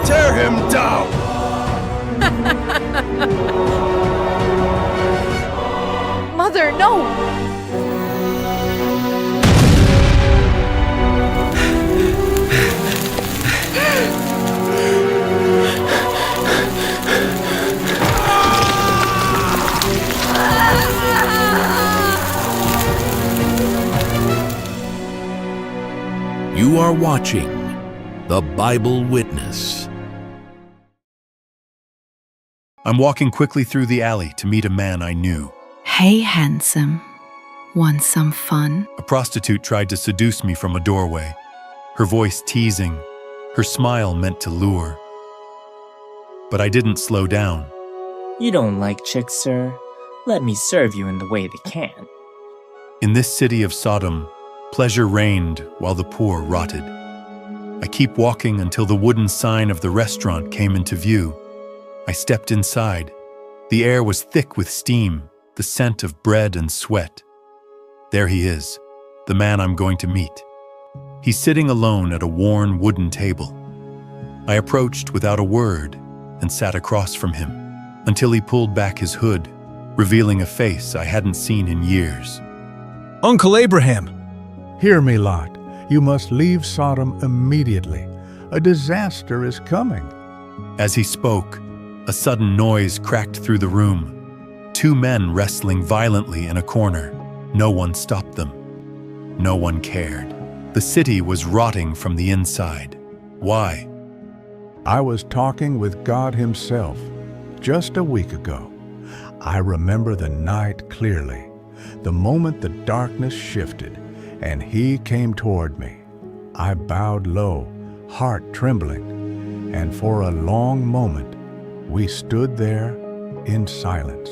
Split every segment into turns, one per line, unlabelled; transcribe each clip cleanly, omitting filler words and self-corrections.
Tear him down!
Mother, no!
You are watching The Bible Witness.
I'm walking quickly through the alley to meet a man I knew.
Hey, handsome. Want some fun?
A prostitute tried to seduce me from a doorway, her voice teasing, her smile meant to lure. But I didn't slow down.
You don't like chicks, sir? Let me serve you in the way they can.
In this city of Sodom, pleasure reigned while the poor rotted. I keep walking until the wooden sign of the restaurant came into view. I stepped inside. The air was thick with steam, the scent of bread and sweat. There he is, the man I'm going to meet. He's sitting alone at a worn wooden table. I approached without a word and sat across from him until he pulled back his hood, revealing a face I hadn't seen in years.
Uncle Abraham!
Hear me, Lot. You must leave Sodom immediately. A disaster is coming.
As he spoke, a sudden noise cracked through the room. Two men wrestling violently in a corner. No one stopped them. No one cared. The city was rotting from the inside. Why?
I was talking with God Himself just a week ago. I remember the night clearly, the moment the darkness shifted and He came toward me. I bowed low, heart trembling, and for a long moment we stood there in silence.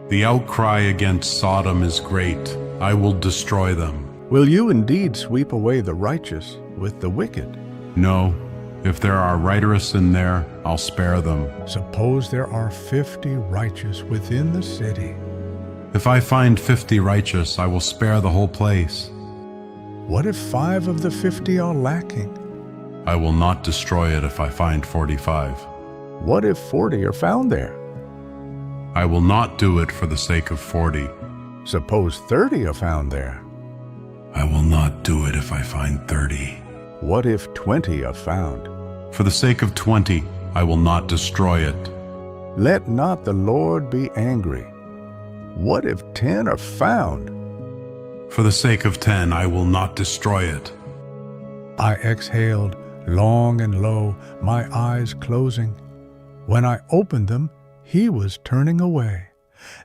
The outcry against Sodom is great. I will destroy them.
Will you indeed sweep away the righteous with the wicked?
No, if there are righteous in there, I'll spare them.
Suppose there are 50 righteous within the city.
If I find 50 righteous, I will spare the whole place.
What if 5 of the 50 are lacking?
I will not destroy it if I find 45.
What if 40 are found there?
I will not do it for the sake of 40.
Suppose 30 are found there.
I will not do it if I find 30.
What if 20 are found?
For the sake of 20, I will not destroy it.
Let not the Lord be angry. What if 10 are found?
For the sake of 10, I will not destroy it.
I exhaled long and low, my eyes closing. When I opened them, He was turning away.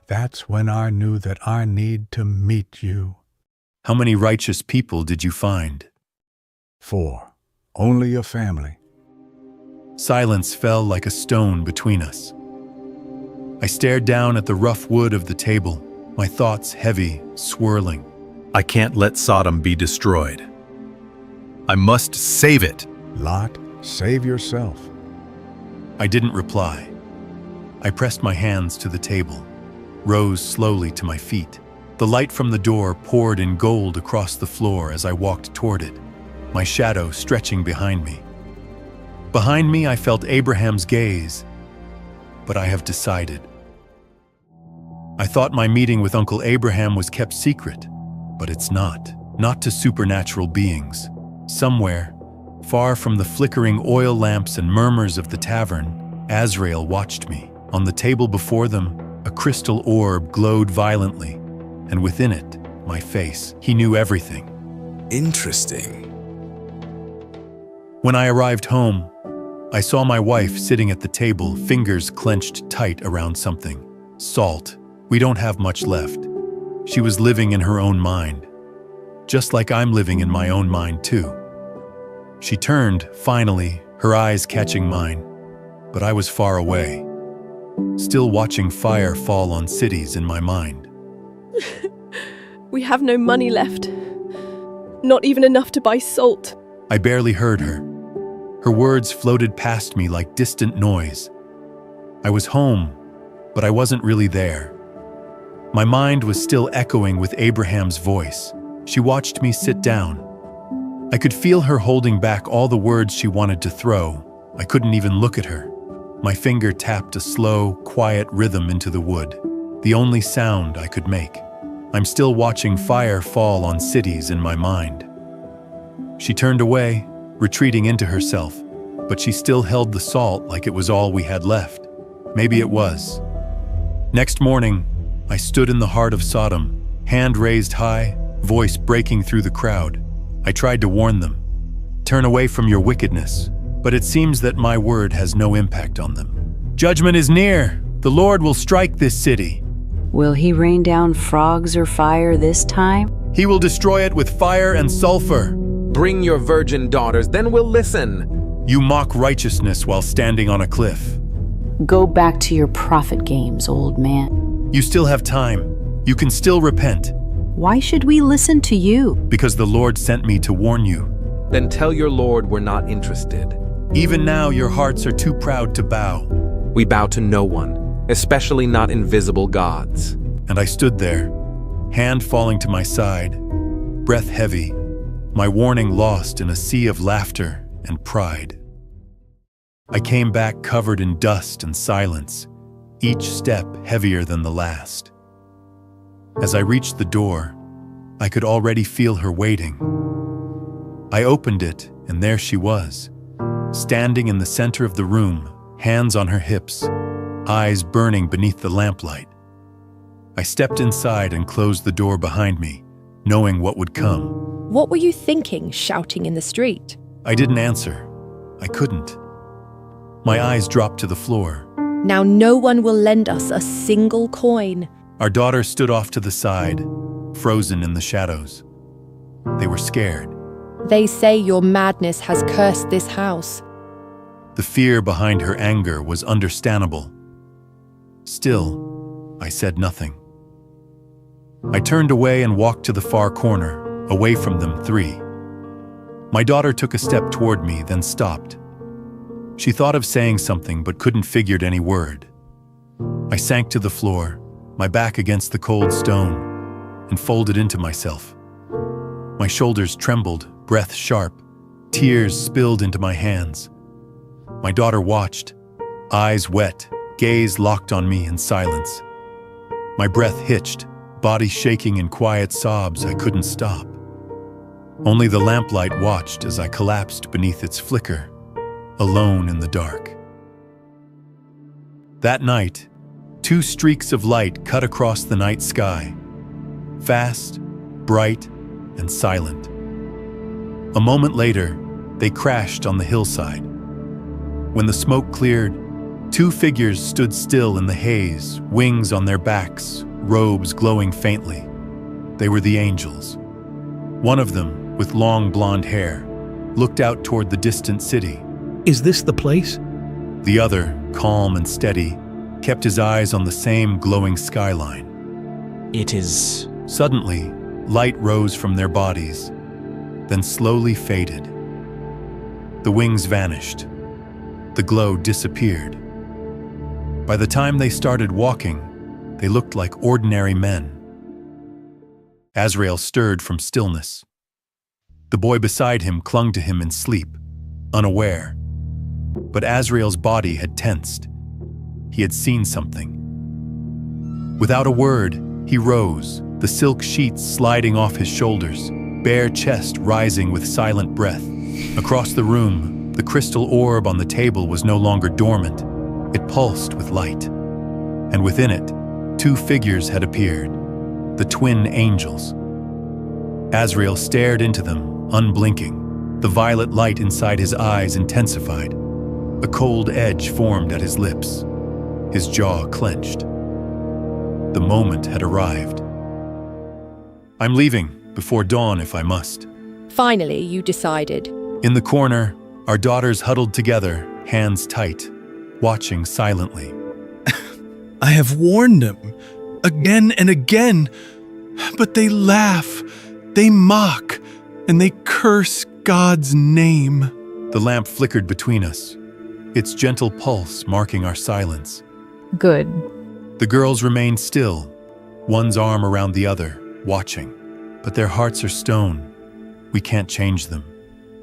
That's when I knew that I need to meet you.
How many righteous people did you find?
4. Only a family.
Silence fell like a stone between us. I stared down at the rough wood of the table, my thoughts heavy, swirling.
I can't let Sodom be destroyed. I must save it.
Lot, save yourself.
I didn't reply. I pressed my hands to the table, rose slowly to my feet. The light from the door poured in gold across the floor as I walked toward it, my shadow stretching behind me. Behind me, I felt Abraham's gaze, but I have decided. I thought my meeting with Uncle Abraham was kept secret, but it's not. Not to supernatural beings. Somewhere, far from the flickering oil lamps and murmurs of the tavern, Azrael watched me. On the table before them, a crystal orb glowed violently, and within it, my face. He knew everything.
Interesting.
When I arrived home, I saw my wife sitting at the table, fingers clenched tight around something. Salt. We don't have much left. She was living in her own mind, just like I'm living in my own mind too. She turned, finally, her eyes catching mine, but I was far away, still watching fire fall on cities in my mind.
We have no money left. Not even enough to buy salt.
I barely heard her. Her words floated past me like distant noise. I was home, but I wasn't really there. My mind was still echoing with Abraham's voice. She watched me sit down. I could feel her holding back all the words she wanted to throw I couldn't even look at her. My finger tapped a slow, quiet rhythm into the wood, the only sound I could make. I'm still watching fire fall on cities in my mind. She turned away, retreating into herself, but she still held the salt like it was all we had left. Maybe it was. Next morning, I stood in the heart of Sodom, hand raised high, voice breaking through the crowd. I tried to warn them. Turn away from your wickedness. But it seems that my word has no impact on them. Judgment is near. The Lord will strike this city.
Will he rain down frogs or fire this time?
He will destroy it with fire and sulfur.
Bring your virgin daughters, then we'll listen.
You mock righteousness while standing on a cliff.
Go back to your prophet games, old man.
You still have time. You can still repent.
Why should we listen to you?
Because the Lord sent me to warn you.
Then tell your Lord we're not interested.
Even now your hearts are too proud to bow.
We bow to no one, especially not invisible gods.
And I stood there, hand falling to my side, breath heavy, my warning lost in a sea of laughter and pride. I came back covered in dust and silence, each step heavier than the last. As I reached the door, I could already feel her waiting. I opened it, and there she was, standing in the center of the room, hands on her hips, eyes burning beneath the lamplight. I stepped inside and closed the door behind me, knowing what would come.
What were you thinking, shouting in the street?
I didn't answer. I couldn't. My eyes dropped to the floor.
Now no one will lend us a single coin.
Our daughter stood off to the side, frozen in the shadows. They were scared.
They say your madness has cursed this house.
The fear behind her anger was understandable. Still, I said nothing. I turned away and walked to the far corner, away from them three. My daughter took a step toward me, then stopped. She thought of saying something but couldn't figure any word. I sank to the floor, my back against the cold stone, and folded into myself. My shoulders trembled, breath sharp, tears spilled into my hands. My daughter watched, eyes wet, gaze locked on me in silence. My breath hitched, body shaking in quiet sobs I couldn't stop. Only the lamplight watched as I collapsed beneath its flicker, alone in the dark. That night, 2 streaks of light cut across the night sky, fast, bright, and silent. A moment later, they crashed on the hillside. When the smoke cleared, 2 figures stood still in the haze, wings on their backs, robes glowing faintly. They were the angels. One of them, with long blonde hair, looked out toward the distant city.
Is this the place?
The other, calm and steady, kept his eyes on the same glowing skyline.
It is...
Suddenly, light rose from their bodies, then slowly faded. The wings vanished. The glow disappeared. By the time they started walking, they looked like ordinary men. Azrael stirred from stillness. The boy beside him clung to him in sleep, unaware. But Azrael's body had tensed. He had seen something. Without a word, he rose, the silk sheets sliding off his shoulders, bare chest rising with silent breath. Across the room, the crystal orb on the table was no longer dormant. It pulsed with light. And within it, 2 figures had appeared, the twin angels. Azrael stared into them, unblinking. The violet light inside his eyes intensified. A cold edge formed at his lips. His jaw clenched. The moment had arrived. I'm leaving, before dawn if I must.
Finally, you decided.
In the corner, our daughters huddled together, hands tight, watching silently.
I have warned them again and again, but they laugh, they mock, and they curse God's name.
The lamp flickered between us, its gentle pulse marking our silence.
Good.
The girls remained still, one's arm around the other, watching. But their hearts are stone. We can't change them.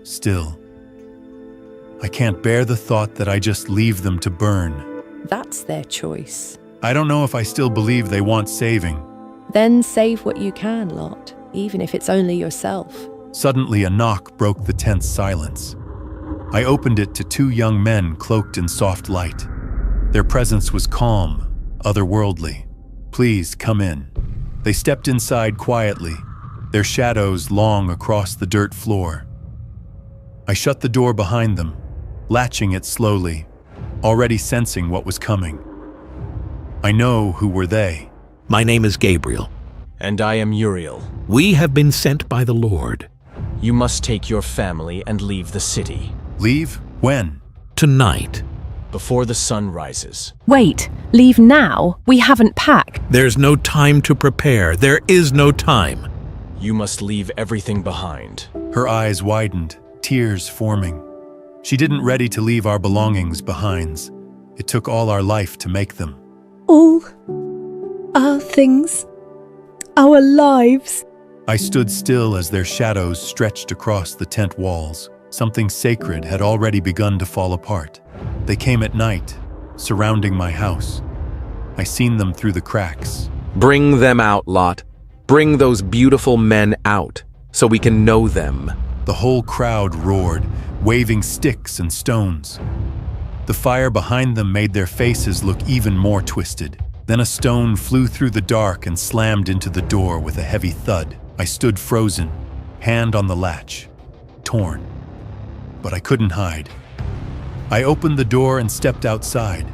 Still. I can't bear the thought that I just leave them to burn.
That's their choice.
I don't know if I still believe they want saving.
Then save what you can, Lot, even if it's only yourself.
Suddenly, a knock broke the tense silence. I opened it to two young men cloaked in soft light. Their presence was calm, otherworldly. "Please, come in." They stepped inside quietly, their shadows long across the dirt floor. I shut the door behind them, latching it slowly, already sensing what was coming. I know who were they.
My name is Gabriel.
And I am Uriel.
We have been sent by the Lord.
You must take your family and leave the city.
Leave? When?
Tonight.
Before the sun rises.
Wait, leave now? We haven't packed.
There's no time to prepare. There is no time.
You must leave everything behind.
Her eyes widened, tears forming. She didn't ready to leave our belongings behind. It took all our life to make them.
All our things, our lives.
I stood still as their shadows stretched across the tent walls. Something sacred had already begun to fall apart. They came at night, surrounding my house. I seen them through the cracks.
Bring them out, Lot. Bring those beautiful men out, so we can know them.
The whole crowd roared, waving sticks and stones. The fire behind them made their faces look even more twisted. Then a stone flew through the dark and slammed into the door with a heavy thud. I stood frozen, hand on the latch, torn. But I couldn't hide. I opened the door and stepped outside.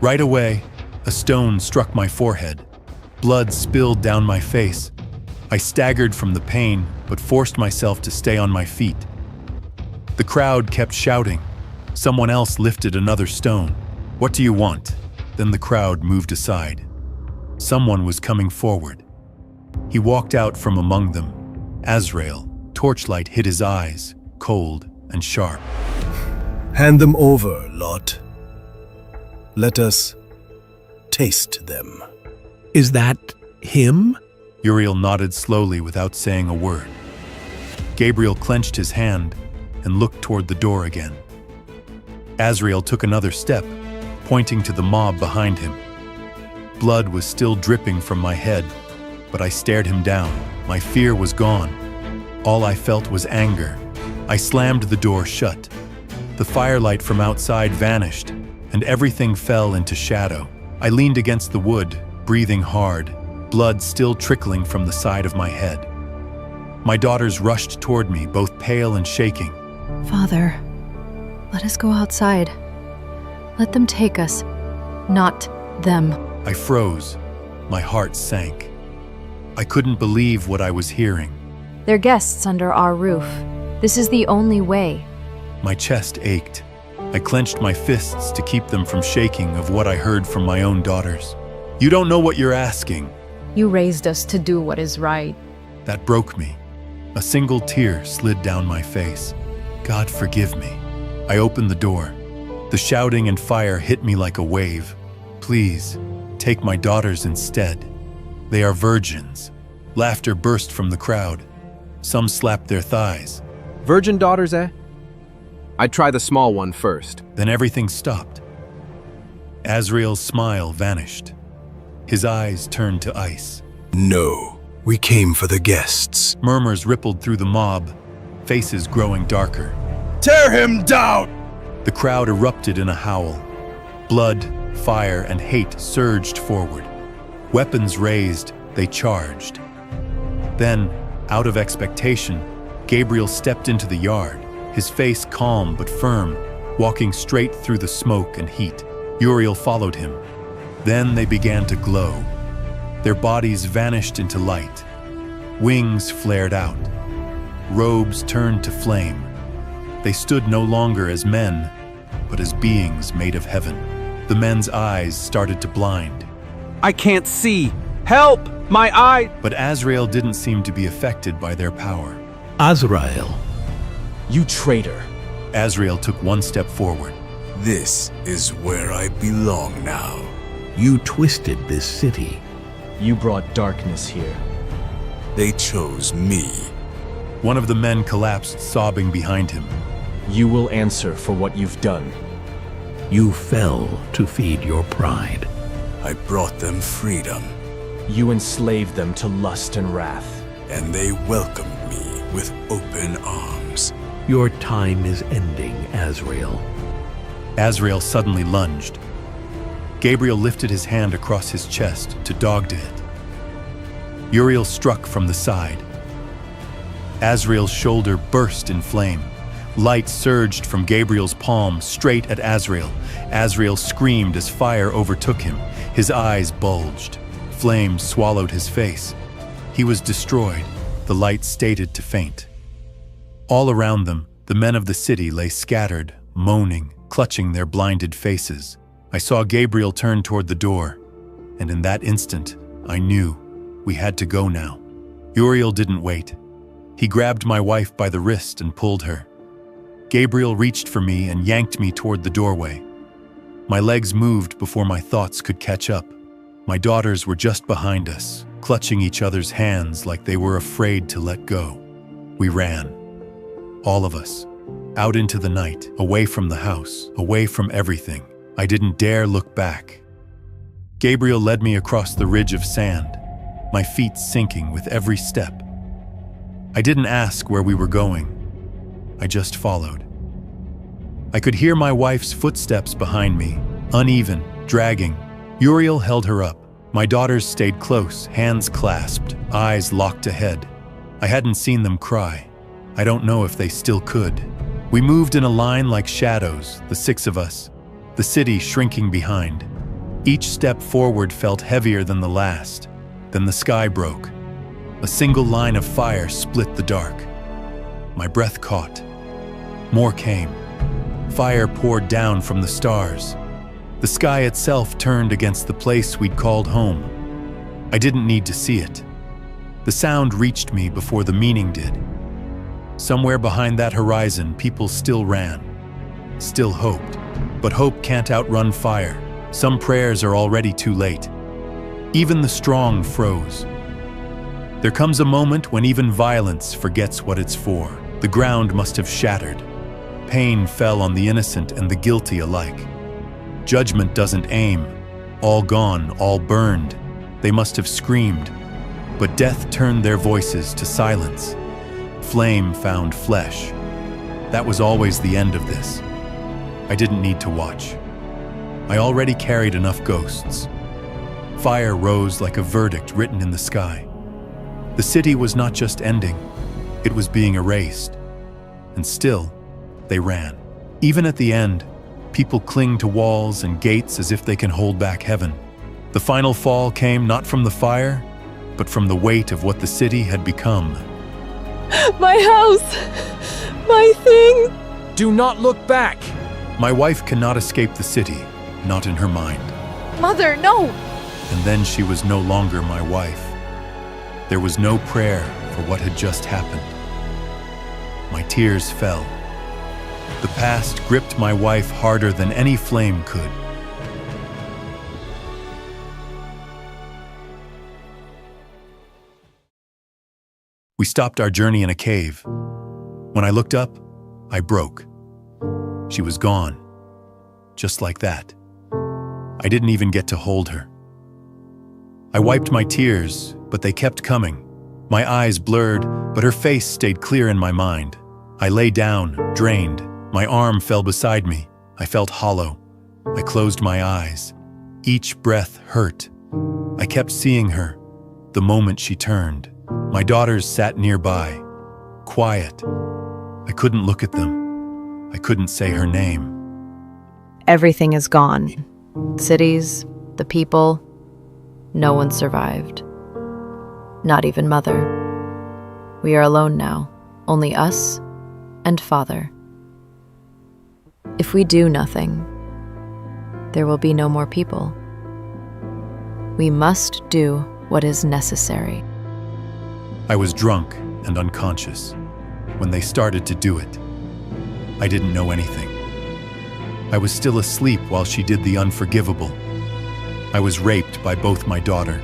Right away, a stone struck my forehead. Blood spilled down my face. I staggered from the pain, but forced myself to stay on my feet. The crowd kept shouting. Someone else lifted another stone. "What do you want?" Then the crowd moved aside. Someone was coming forward. He walked out from among them. Azrael, torchlight hit his eyes, cold and sharp.
Hand them over, Lot. Let us taste them.
Is that him?
Uriel nodded slowly without saying a word. Gabriel clenched his hand and looked toward the door again. Azrael took another step, pointing to the mob behind him. Blood was still dripping from my head, but I stared him down. My fear was gone. All I felt was anger. I slammed the door shut. The firelight from outside vanished, and everything fell into shadow. I leaned against the wood, breathing hard, blood still trickling from the side of my head. My daughters rushed toward me, both pale and shaking.
Father, let us go outside. Let them take us, not them.
I froze. My heart sank. I couldn't believe what I was hearing.
They're guests under our roof. This is the only way.
My chest ached. I clenched my fists to keep them from shaking of what I heard from my own daughters. "You don't know what you're asking."
You raised us to do what is right.
That broke me. A single tear slid down my face. God forgive me. I opened the door. The shouting and fire hit me like a wave. "Please, take my daughters instead. They are virgins." Laughter burst from the crowd. Some slapped their thighs.
Virgin daughters, eh? I'd try the small one first.
Then everything stopped. Azrael's smile vanished. His eyes turned to ice.
No, we came for the guests.
Murmurs rippled through the mob, faces growing darker.
Tear him down!
The crowd erupted in a howl. Blood, fire, and hate surged forward. Weapons raised, they charged. Then, out of expectation, Gabriel stepped into the yard, his face calm but firm, walking straight through the smoke and heat. Uriel followed him. Then they began to glow. Their bodies vanished into light. Wings flared out. Robes turned to flame. They stood no longer as men, but as beings made of heaven. The men's eyes started to blind.
I can't see! Help! My eye!
But Azrael didn't seem to be affected by their power.
Azrael.
You traitor.
Azrael took one step forward.
This is where I belong now. You twisted this city.
You brought darkness here.
They chose me.
One of the men collapsed, sobbing behind him.
You will answer for what you've done.
You fell to feed your pride.
I brought them freedom,
You enslaved them to lust and wrath.
and they welcomed me with open arms.
Your time is ending, Azrael.
Azrael suddenly lunged. Gabriel lifted his hand across his chest to dog to hit. Uriel struck from the side. Azrael's shoulder burst in flame. Light surged from Gabriel's palm straight at Azrael. Azrael screamed as fire overtook him. His eyes bulged. Flame swallowed his face. He was destroyed. The light stated to faint. All around them, the men of the city lay scattered, moaning, clutching their blinded faces. I saw Gabriel turn toward the door, and in that instant, I knew we had to go now. Uriel didn't wait. He grabbed my wife by the wrist and pulled her. Gabriel reached for me and yanked me toward the doorway. My legs moved before my thoughts could catch up. My daughters were just behind us, clutching each other's hands like they were afraid to let go. We ran. All of us. Out into the night, away from the house, away from everything. I didn't dare look back. Gabriel led me across the ridge of sand, my feet sinking with every step. I didn't ask where we were going. I just followed. I could hear my wife's footsteps behind me, uneven, dragging. Uriel held her up. My daughters stayed close, hands clasped, eyes locked ahead. I hadn't seen them cry. I don't know if they still could. We moved in a line like shadows, the six of us, the city shrinking behind. Each step forward felt heavier than the last. Then the sky broke. A single line of fire split the dark. My breath caught. More came. Fire poured down from the stars. The sky itself turned against the place we'd called home. I didn't need to see it. The sound reached me before the meaning did. Somewhere behind that horizon, people still ran, still hoped. But hope can't outrun fire. Some prayers are already too late. Even the strong froze. There comes a moment when even violence forgets what it's for. The ground must have shattered. Pain fell on the innocent and the guilty alike. Judgment doesn't aim. All gone, all burned. They must have screamed. But death turned their voices to silence. Flame found flesh. That was always the end of this. I didn't need to watch. I already carried enough ghosts. Fire rose like a verdict written in the sky. The city was not just ending, it was being erased. And still, they ran. Even at the end, people cling to walls and gates as if they can hold back heaven. The final fall came not from the fire, but from the weight of what the city had become.
My house! My thing!
Do not look back!
My wife cannot escape the city, not in her mind.
Mother, no!
And then she was no longer my wife. There was no prayer for what had just happened. My tears fell. The past gripped my wife harder than any flame could. We stopped our journey in a cave. When I looked up, I broke. She was gone. Just like that. I didn't even get to hold her. I wiped my tears, but they kept coming. My eyes blurred, but her face stayed clear in my mind. I lay down, drained. My arm fell beside me. I felt hollow. I closed my eyes. Each breath hurt. I kept seeing her. The moment she turned. My daughters sat nearby, quiet. I couldn't look at them. I couldn't say her name.
Everything is gone. Cities, the people. No one survived. Not even Mother. We are alone now, only us and Father. If we do nothing, there will be no more people. We must do what is necessary.
I was drunk and unconscious when they started to do it. I didn't know anything. I was still asleep while she did the unforgivable. I was raped by both my daughter.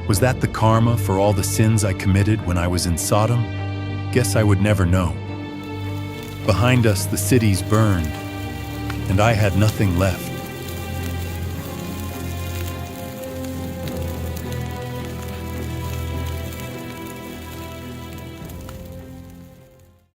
Was that the karma for all the sins I committed when I was in Sodom? Guess I would never know. Behind us, the cities burned, and I had nothing left.